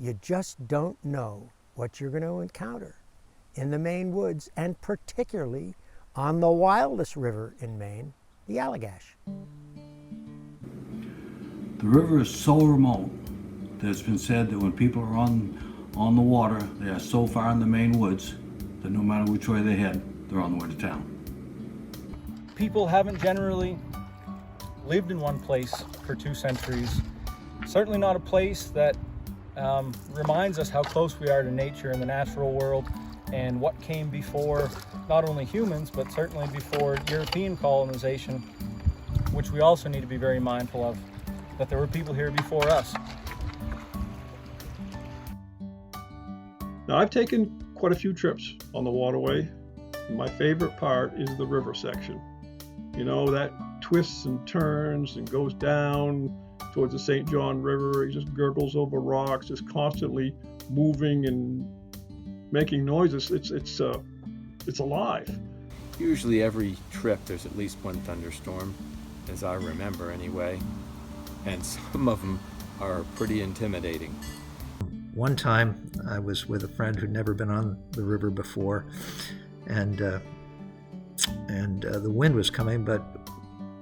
You just don't know what you're going to encounter in the Maine woods, and particularly on the wildest river in Maine, the Allagash. The river is so remote that it's been said that when people are on the water, they are so far in the Maine woods that no matter which way they head, they're on the way to town. People haven't generally lived in one place for 2 centuries. Certainly not a place that reminds us how close we are to nature and the natural world and what came before not only humans, but certainly before European colonization, which we also need to be very mindful of, that there were people here before us. Now, I've taken quite a few trips on the Waterway. My favorite part is the river section. You know, that twists and turns and goes down towards the St. John River. It just gurgles over rocks, just constantly moving and making noises. It's alive. Usually every trip there's at least one thunderstorm, as I remember anyway, and some of them are pretty intimidating. One time I was with a friend who'd never been on the river before, and the wind was coming, but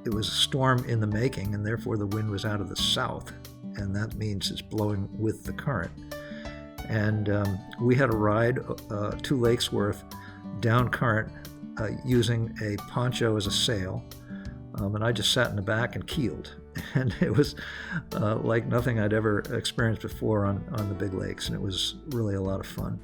it was a storm in the making, and therefore the wind was out of the south, and that means it's blowing with the current. And we had a ride 2 lakes worth down current using a poncho as a sail, and I just sat in the back and keeled. And it was like nothing I'd ever experienced before on the big lakes, and it was really a lot of fun.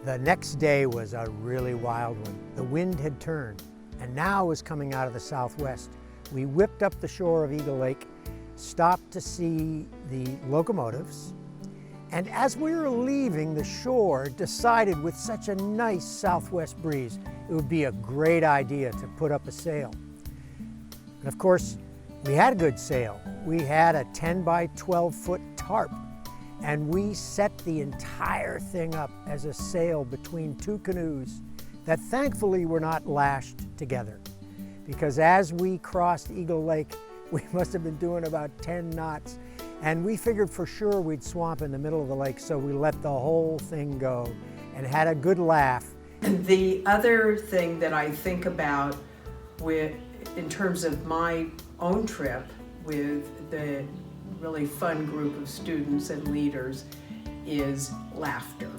The next day was a really wild one. The wind had turned, and now was coming out of the southwest. We whipped up the shore of Eagle Lake, stopped to see the locomotives, and as we were leaving the shore, decided with such a nice southwest breeze, it would be a great idea to put up a sail. And of course, we had a good sail. We had a 10 by 12 foot tarp, and we set the entire thing up as a sail between 2 canoes that thankfully were not lashed together. Because as we crossed Eagle Lake, we must have been doing about 10 knots, and we figured for sure we'd swamp in the middle of the lake, so we let the whole thing go and had a good laugh. The other thing that I think about in terms of my own trip with the really fun group of students and leaders is laughter.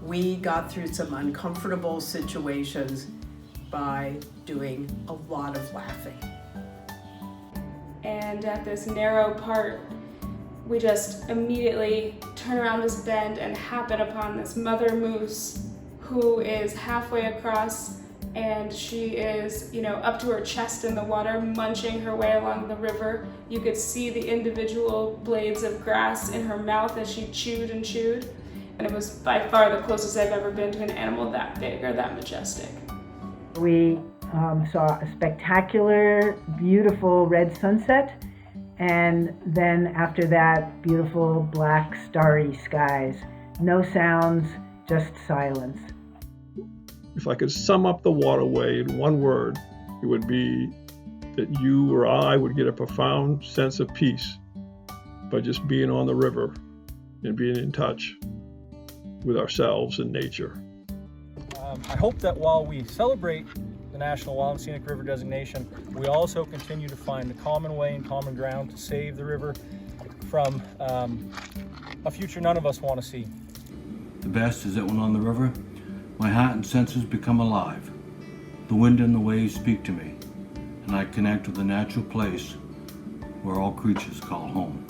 We got through some uncomfortable situations by doing a lot of laughing. And at this narrow part, we just immediately turn around this bend and happen upon this mother moose who is halfway across, and she is, up to her chest in the water, munching her way along the river. You could see the individual blades of grass in her mouth as she chewed and chewed. And it was by far the closest I've ever been to an animal that big or that majestic. We saw a spectacular, beautiful red sunset, and then after that, beautiful black starry skies. No sounds, just silence. If I could sum up the Waterway in one word, it would be that you or I would get a profound sense of peace by just being on the river and being in touch with ourselves and nature. I hope that while we celebrate the National Wild Scenic River designation, we also continue to find a common way and common ground to save the river from a future none of us want to see. The best is that when on the river, my heart and senses become alive. The wind and the waves speak to me, and I connect with the natural place where all creatures call home.